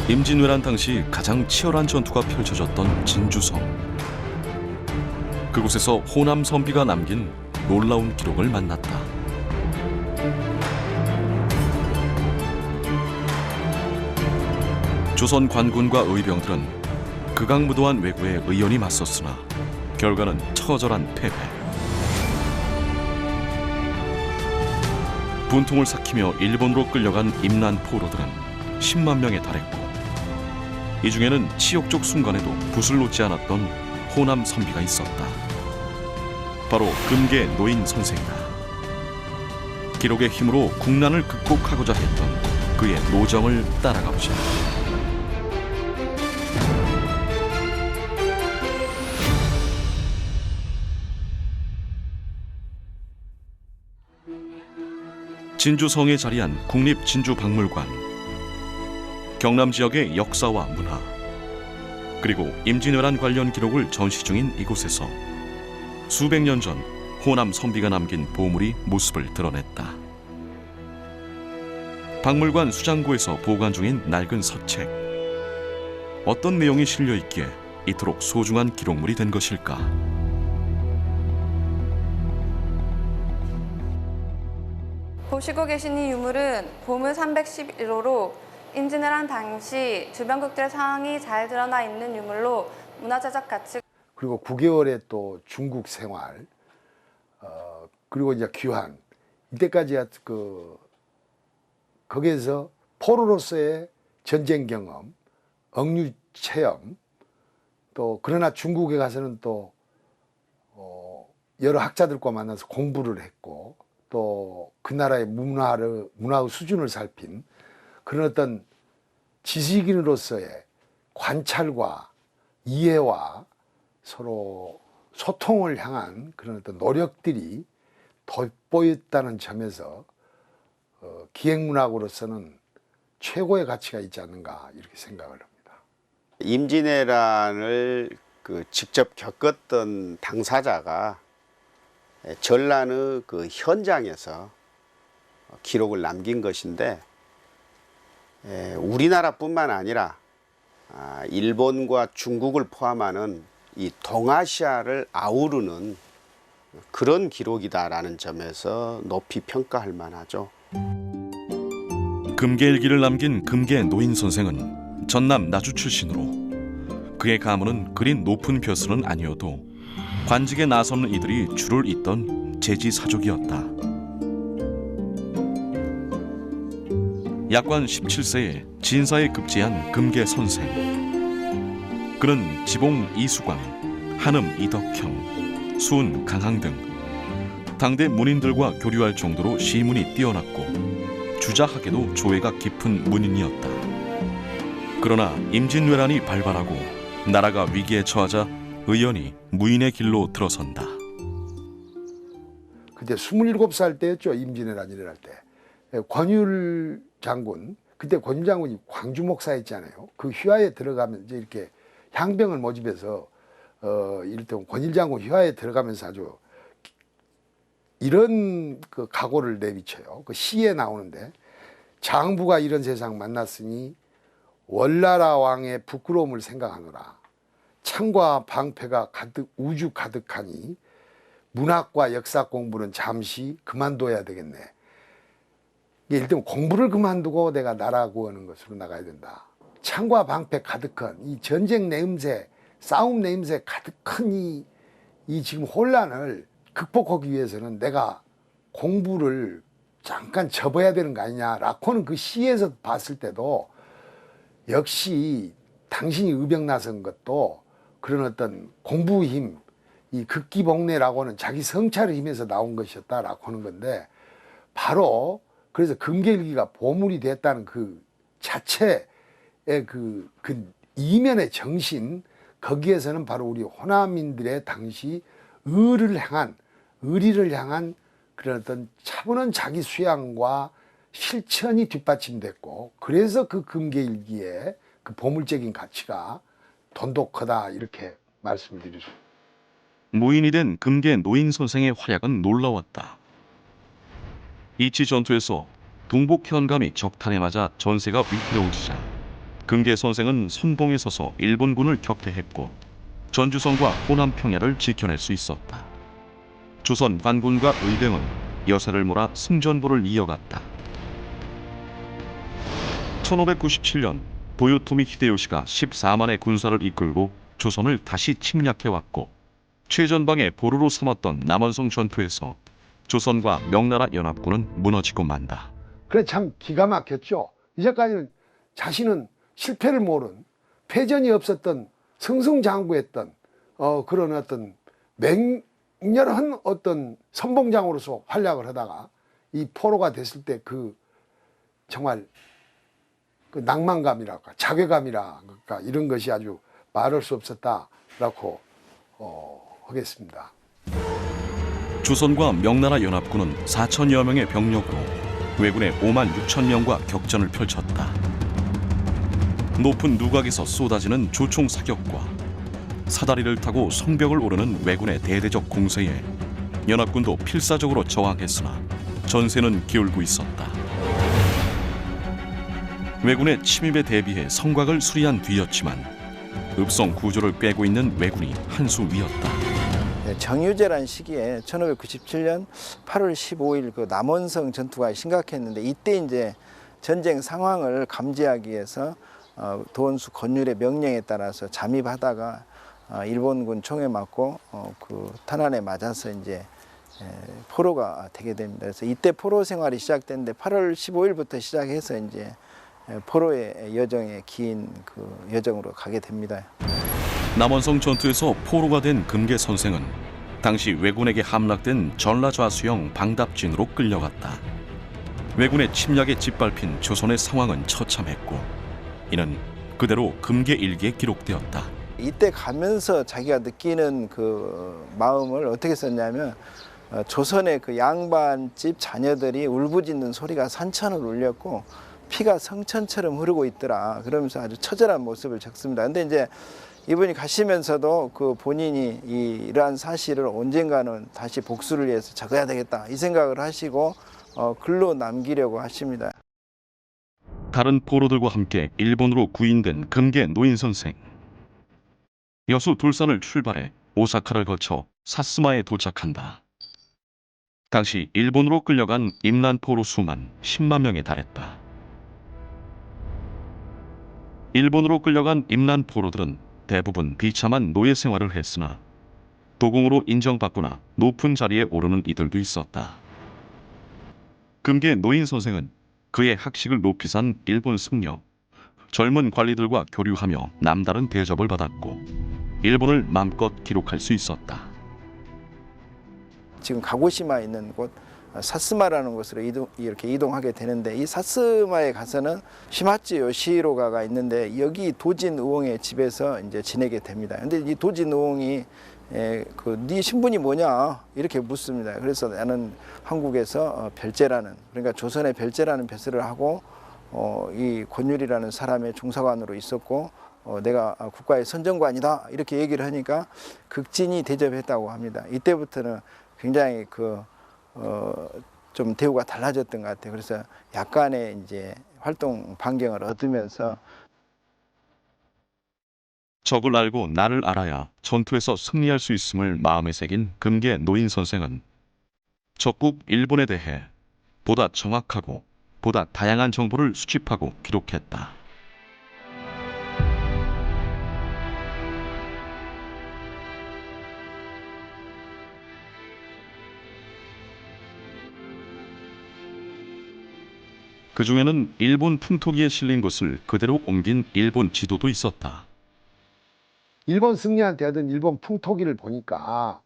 임진왜란 당시 가장 치열한 전투가 펼쳐졌던 진주성. 그곳에서 호남 선비가 남긴 놀라운 기록을 만났다. 조선 관군과 의병들은 극악무도한 왜구에 의연히 맞섰으나 결과는 처절한 패배. 분통을 삭히며 일본으로 끌려간 임난 포로들은 10만 명에 달했고, 이 중에는 치욕적 순간에도 붓을 놓지 않았던 호남 선비가 있었다. 바로 금계 노인 선생이다. 기록의 힘으로 국난을 극복하고자 했던 그의 노정을 따라가 보자. 진주성에 자리한 국립진주박물관. 경남 지역의 역사와 문화, 그리고 임진왜란 관련 기록을 전시 중인 이곳에서 수백 년 전 호남 선비가 남긴 보물이 모습을 드러냈다. 박물관 수장고에서 보관 중인 낡은 서책. 어떤 내용이 실려 있기에 이토록 소중한 기록물이 된 것일까? 보시고 계신 이 유물은 보물 311호로 임진왜란 당시 주변국들의 상황이 잘 드러나 있는 유물로 문화재적 가치, 그리고 9개월의 또 중국 생활, 그리고 이제 귀환, 이때까지 거기에서 포로로서의 전쟁 경험, 억류 체험, 또 그러나 중국에 가서는 또 여러 학자들과 만나서 공부를 했고, 또 그 나라의 문화의 수준을 살핀 그런 어떤 지식인으로서의 관찰과 이해와 서로 소통을 향한 그런 어떤 노력들이 돋보였다는 점에서 기획문학으로서는 최고의 가치가 있지 않는가 이렇게 생각을 합니다. 임진왜란을 직접 겪었던 당사자가 전란의 현장에서 기록을 남긴 것인데, 우리나라뿐만 아니라 일본과 중국을 포함하는 이 동아시아를 아우르는 그런 기록이다라는 점에서 높이 평가할 만하죠. 금계일기를 남긴 금계 노인 선생은 전남 나주 출신으로 그의 가문은 그리 높은 벼슬은 아니어도 관직에 나서는 이들이 줄을 잇던 제지사족이었다. 약관 17세에 진사에 급제한 금계 선생. 그는 지봉 이수광, 한음 이덕형, 수은 강항 등 당대 문인들과 교류할 정도로 시문이 뛰어났고 주자학에도 조예가 깊은 문인이었다. 그러나 임진왜란이 발발하고 나라가 위기에 처하자 의연히 무인의 길로 들어선다. 그때 27살 때였죠. 임진왜란이 일어날 때. 권율 장군, 그때 권율 장군이 광주 목사였잖아요. 그 휘하에 들어가면 이제 이렇게 향병을 모집해서 이를테면 권율 장군 휘하에 들어가면서 아주 이런 그 각오를 내비쳐요. 그 시에 나오는데, 장부가 이런 세상 만났으니 월나라 왕의 부끄러움을 생각하노라. 창과 방패가 가득 우주 가득하니 문학과 역사 공부는 잠시 그만둬야 되겠네. 일단 공부를 그만두고 내가 나라 구하는 것으로 나가야 된다. 창과 방패 가득한 이 전쟁 내음새, 싸움 내음새 가득한 이 지금 혼란을 극복하기 위해서는 내가 공부를 잠깐 접어야 되는 거 아니냐. 라코는 그 시에서 봤을 때도 역시 당신이 의병 나선 것도 그런 어떤 공부 힘, 이 극기복례라고는 자기 성찰의 힘에서 나온 것이었다라고 하는 건데, 바로 그래서 금계일기가 보물이 됐다는 그 자체의 그 이면의 정신, 거기에서는 바로 우리 호남인들의 당시 의리를 향한 그런 어떤 차분한 자기 수양과 실천이 뒷받침됐고, 그래서 그 금계일기의 그 보물적인 가치가 돈독하다 이렇게 말씀드릴 수 있습니다. 무인이 된 금계 노인 선생의 활약은 놀라웠다. 이치 전투에서 동복 현감이 적탄에 맞아 전세가 위태로워지자 금계 선생은 선봉에 서서 일본군을 격퇴했고 전주성과 호남 평야를 지켜낼 수 있었다. 조선 관군과 의병은 여세를 몰아 승전보를 이어갔다. 1597년 도요토미 히데요시가 14만의 군사를 이끌고 조선을 다시 침략해왔고 최전방의 보루로 삼았던 남원성 전투에서 조선과 명나라 연합군은 무너지고 만다. 그래 참 기가 막혔죠. 이제까지는 자신은 실패를 모른 패전이 없었던 승승장구했던 그런 어떤 맹렬한 어떤 선봉장으로서 활약을 하다가 이 포로가 됐을 때 그 정말 그 낭만감이랄까 자괴감이랄까 이런 것이 아주 말할 수 없었다라고 하겠습니다. 조선과 명나라 연합군은 4천여 명의 병력으로 왜군의 5만 6천 명과 격전을 펼쳤다. 높은 누각에서 쏟아지는 조총 사격과 사다리를 타고 성벽을 오르는 왜군의 대대적 공세에 연합군도 필사적으로 저항했으나 전세는 기울고 있었다. 왜군의 침입에 대비해 성곽을 수리한 뒤였지만 읍성 구조를 꿰고 있는 왜군이 한 수 위였다. 정유재란 시기에 1597년 8월 15일 그 남원성 전투가 심각했는데 이때 이제 전쟁 상황을 감지하기 위해서 도원수 권율의 명령에 따라서 잠입하다가 일본군 총에 맞고 그 탄환에 맞아서 이제 포로가 되게 됩니다. 그래서 이때 포로 생활이 시작됐는데 8월 15일부터 시작해서 이제 포로의 여정에 긴 그 여정으로 가게 됩니다. 남원성 전투에서 포로가 된 금계 선생은 당시 왜군에게 함락된 전라좌수영 방답진으로 끌려갔다. 왜군의 침략에 짓밟힌 조선의 상황은 처참했고 이는 그대로 금계 일기에 기록되었다. 이때 가면서 자기가 느끼는 그 마음을 어떻게 썼냐면 조선의 그 양반집 자녀들이 울부짖는 소리가 산천을 울렸고 피가 성천처럼 흐르고 있더라. 그러면서 아주 처절한 모습을 적습니다. 근데 이제 이분이 가시면서도 그 본인이 이러한 사실을 언젠가는 다시 복수를 위해서 적어야 되겠다 이 생각을 하시고 글로 남기려고 하십니다. 다른 포로들과 함께 일본으로 구인된 금계 노인 선생. 여수 돌산을 출발해 오사카를 거쳐 사스마에 도착한다. 당시 일본으로 끌려간 임난 포로 수만 10만 명에 달했다. 일본으로 끌려간 임난 포로들은 대부분 비참한 노예 생활을 했으나 도공으로 인정받거나 높은 자리에 오르는 이들도 있었다. 금계 노인 선생은 그의 학식을 높이 산 일본 승려, 젊은 관리들과 교류하며 남다른 대접을 받았고 일본을 마음껏 기록할 수 있었다. 지금 가고시마에 있는 곳 사스마라는 곳으로 이렇게 이동하게 되는데 이 사스마에 가서는 시마츠 요시히로가가 있는데 여기 도진 우엉의 집에서 이제 지내게 됩니다. 근데 이 도진 우엉이 네 신분이 뭐냐 이렇게 묻습니다. 그래서 나는 한국에서 별제라는 그러니까 조선의 별제라는 벼슬을 하고 이 권율이라는 사람의 종사관으로 있었고 내가 국가의 선정관이다 이렇게 얘기를 하니까 극진히 대접했다고 합니다. 이때부터는 굉장히 좀 대우가 달라졌던 것 같아요. 그래서 약간의 이제 활동 반경을 얻으면서 적을 알고 나를 알아야 전투에서 승리할 수 있음을 마음에 새긴 금계 노인 선생은 적국 일본에 대해 보다 정확하고 보다 다양한 정보를 수집하고 기록했다. 그 중에는 일본 풍토기에 실린 것을 그대로 옮긴 일본 지도도 있었다. 일본 승리한테 하던 일본 풍토기를 보니까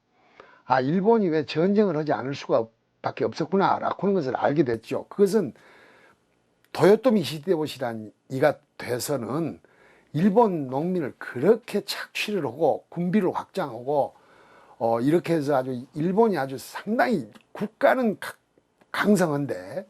일본이 왜 전쟁을 하지 않을 수가 밖에 없었구나 라고 하는 것을 알게 됐죠. 그것은 도요토미 히데요시란 이가 돼서는 일본 농민을 그렇게 착취를 하고 군비를 확장하고 이렇게 해서 아주 일본이 아주 상당히 국가는 강성한데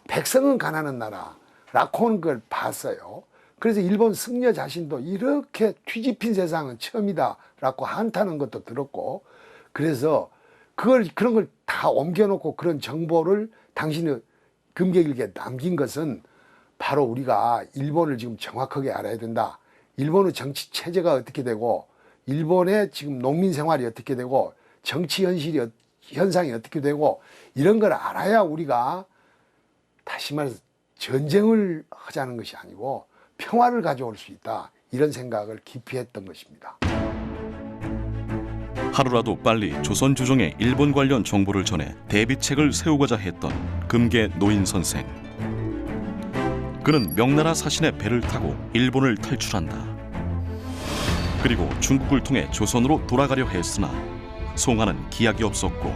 백성은 가난한 나라라고 하는 걸 봤어요. 그래서 일본 승려 자신도 이렇게 뒤집힌 세상은 처음이다라고 한탄한 것도 들었고, 그래서 그런 걸 다 옮겨놓고 그런 정보를 당신의 금계일기에 남긴 것은 바로 우리가 일본을 지금 정확하게 알아야 된다. 일본의 정치 체제가 어떻게 되고 일본의 지금 농민 생활이 어떻게 되고 정치 현상이 어떻게 되고 이런 걸 알아야 우리가 다시 말해서 전쟁을 하자는 것이 아니고 평화를 가져올 수 있다. 이런 생각을 깊이 했던 것입니다. 하루라도 빨리 조선 조정에 일본 관련 정보를 전해 대비책을 세우고자 했던 금계 노인 선생. 그는 명나라 사신의 배를 타고 일본을 탈출한다. 그리고 중국을 통해 조선으로 돌아가려 했으나 송하는 기약이 없었고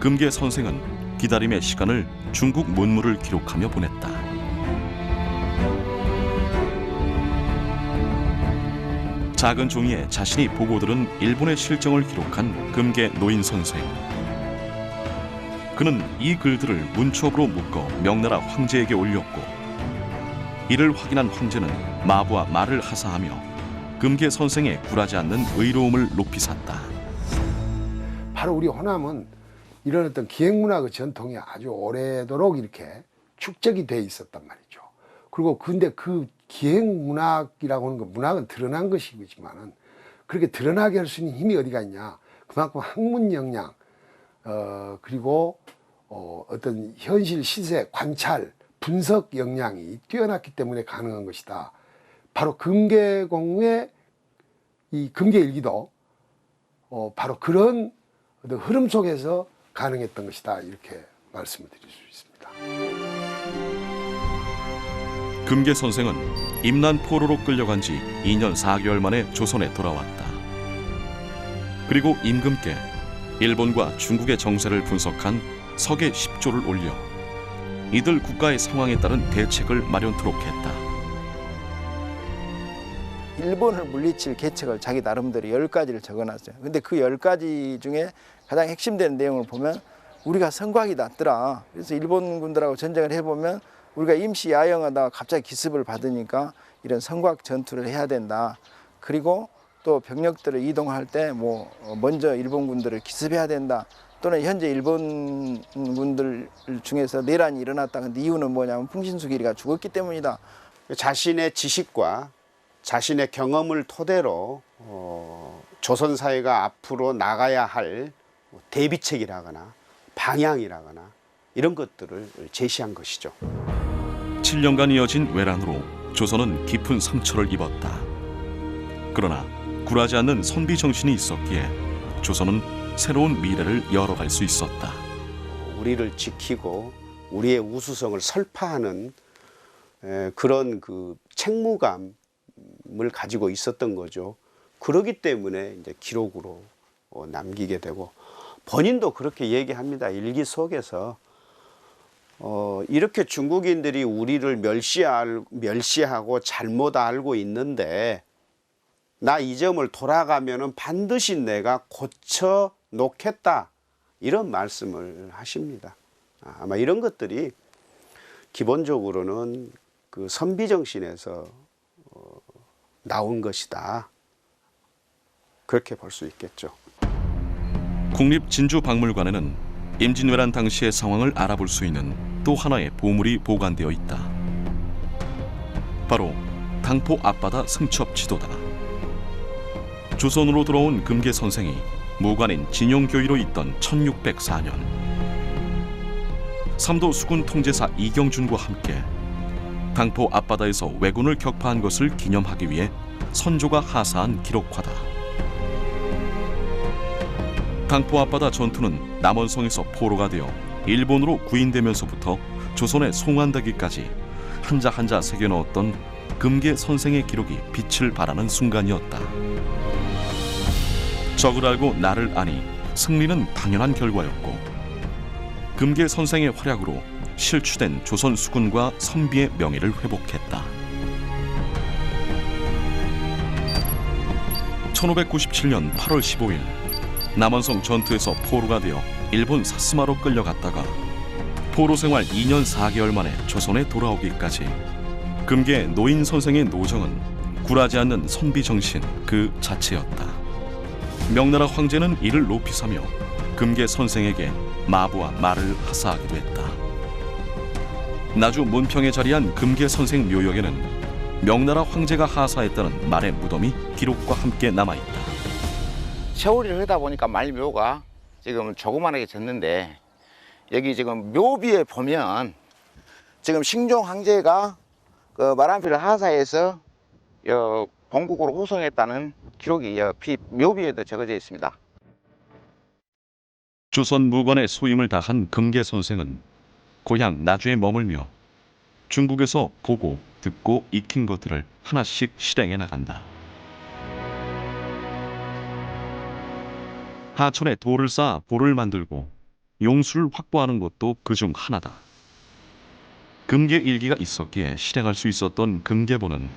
금계 선생은 기다림의 시간을 중국 문물을 기록하며 보냈다. 작은 종이에 자신이 보고 들은 일본의 실정을 기록한 금계 노인 선생. 그는 이 글들을 문초업으로 묶어 명나라 황제에게 올렸고 이를 확인한 황제는 마부와 말을 하사하며 금계 선생의 굴하지 않는 의로움을 높이 샀다. 바로 우리 호남은 이런 어떤 기행문학의 전통이 아주 오래도록 이렇게 축적이 돼 있었단 말이죠. 그리고 근데 그 기행문학이라고 하는 거, 문학은 드러난 것이지만은 그렇게 드러나게 할 수 있는 힘이 어디가 있냐? 그만큼 학문 역량, 그리고 어떤 현실 시세 관찰, 분석 역량이 뛰어났기 때문에 가능한 것이다. 바로 금계공의 이 금계일기도 바로 그런 어떤 흐름 속에서 가능했던 것이다. 이렇게 말씀을 드릴 수 있습니다. 금계 선생은 임난 포로로 끌려간 지 2년 4개월 만에 조선에 돌아왔다. 그리고 임금께 일본과 중국의 정세를 분석한 서계 10조를 올려 이들 국가의 상황에 따른 대책을 마련토록 했다. 일본을 물리칠 계책을 자기 나름대로 10가지를 적어놨어요. 근데 그 10가지 중에 가장 핵심되는 내용을 보면 우리가 성곽이 낮더라. 그래서 일본 군들하고 전쟁을 해보면 우리가 임시 야영하다가 갑자기 기습을 받으니까 이런 성곽 전투를 해야 된다. 그리고 또 병력들을 이동할 때 뭐 먼저 일본 군들을 기습해야 된다. 또는 현재 일본 군들 중에서 내란이 일어났다. 근데 이유는 뭐냐면 풍신수길이가 죽었기 때문이다. 자신의 지식과 자신의 경험을 토대로 조선 사회가 앞으로 나가야 할 대비책이라거나 방향이라거나 이런 것들을 제시한 것이죠. 7년간 이어진 외란으로 조선은 깊은 상처를 입었다. 그러나 굴하지 않는 선비 정신이 있었기에 조선은 새로운 미래를 열어갈 수 있었다. 우리를 지키고 우리의 우수성을 설파하는 그런 그 책무감을 가지고 있었던 거죠. 그러기 때문에 이제 기록으로 남기게 되고 본인도 그렇게 얘기합니다. 일기 속에서 이렇게 중국인들이 우리를 멸시하고 잘못 알고 있는데 나 이 점을 돌아가면은 반드시 내가 고쳐 놓겠다 이런 말씀을 하십니다. 아마 이런 것들이 기본적으로는 그 선비 정신에서 나온 것이다. 그렇게 볼 수 있겠죠. 국립진주박물관에는 임진왜란 당시의 상황을 알아볼 수 있는 또 하나의 보물이 보관되어 있다. 바로 당포 앞바다 승첩 지도다. 조선으로 돌아온 금계 선생이 무관인 진용교의로 있던 1604년 삼도 수군 통제사 이경준과 함께 당포 앞바다에서 왜군을 격파한 것을 기념하기 위해 선조가 하사한 기록화다. 당포 앞바다 전투는 남원성에서 포로가 되어 일본으로 구인되면서부터 조선에 송환되기까지 한자 한자 새겨 넣었던 금계 선생의 기록이 빛을 발하는 순간이었다. 적을 알고 나를 아니 승리는 당연한 결과였고 금계 선생의 활약으로 실추된 조선 수군과 선비의 명예를 회복했다. 1597년 8월 15일 남원성 전투에서 포로가 되어 일본 사스마로 끌려갔다가 포로 생활 2년 4개월 만에 조선에 돌아오기까지 금계 노인 선생의 노정은 굴하지 않는 선비 정신 그 자체였다. 명나라 황제는 이를 높이 사며 금계 선생에게 마부와 말을 하사하기도 했다. 나주 문평에 자리한 금계선생 묘역에는 명나라 황제가 하사했다는 말의 무덤이 기록과 함께 남아있다. 세월이 흐르다 보니까 말묘가 지금 조그만하게 졌는데, 여기 지금 묘비에 보면 지금 신종 황제가 그 마란필 하사에서 본국으로 호송했다는 기록이 묘비에도 적어져 있습니다. 조선 무관의 소임을 다한 금계선생은 고향 나주에 머물며 중국에서 보고 듣고 익힌 것들을 하나씩 실행해 나간다. 하천에 돌을 쌓아 보를 만들고 용수를 확보하는 것도 그중 하나다. 금계 일기가 있었기에 실행할 수 있었던 금계보는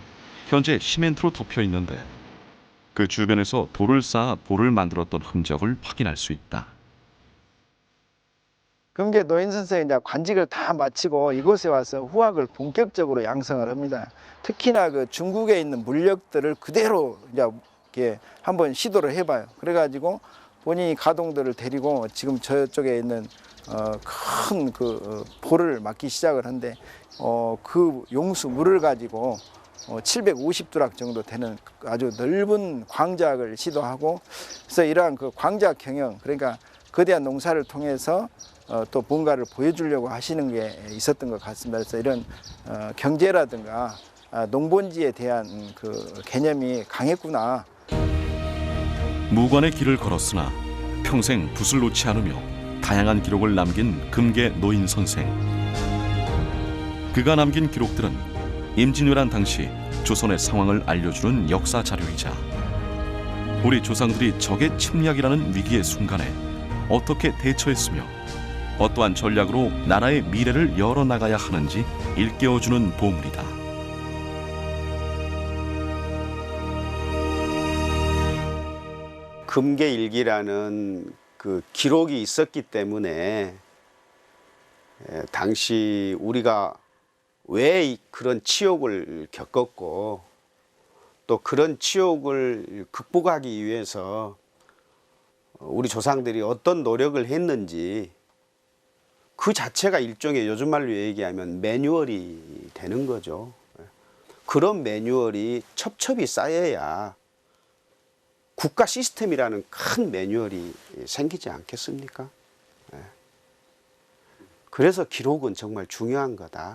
현재 시멘트로 덮여 있는데 그 주변에서 돌을 쌓아 보를 만들었던 흔적을 확인할 수 있다. 금계 노인 선생이 이제 관직을 다 마치고 이곳에 와서 후학을 본격적으로 양성을 합니다. 특히나 그 중국에 있는 물력들을 그대로 이제 이렇게 한번 시도를 해봐요. 그래가지고 본인이 가동들을 데리고 지금 저쪽에 있는 큰 그 보를 막기 시작을 한데 그 용수 물을 가지고 750두락 정도 되는 아주 넓은 광작을 시도하고, 그래서 이러한 그 광작 경영, 그러니까 거대한 농사를 통해서 또 뭔가를 보여주려고 하시는 게 있었던 것 같습니다. 그래서 이런 경제라든가 농본지에 대한 그 개념이 강했구나. 무관의 길을 걸었으나 평생 붓을 놓지 않으며 다양한 기록을 남긴 금계 노인 선생. 그가 남긴 기록들은 임진왜란 당시 조선의 상황을 알려주는 역사 자료이자 우리 조상들이 적의 침략이라는 위기의 순간에 어떻게 대처했으며 어떠한 전략으로 나라의 미래를 열어나가야 하는지 일깨워주는 보물이다. 금계일기라는 그 기록이 있었기 때문에 당시 우리가 왜 그런 치욕을 겪었고 또 그런 치욕을 극복하기 위해서 우리 조상들이 어떤 노력을 했는지 그 자체가 일종의 요즘 말로 얘기하면 매뉴얼이 되는 거죠. 그런 매뉴얼이 첩첩이 쌓여야 국가 시스템이라는 큰 매뉴얼이 생기지 않겠습니까? 그래서 기록은 정말 중요한 거다.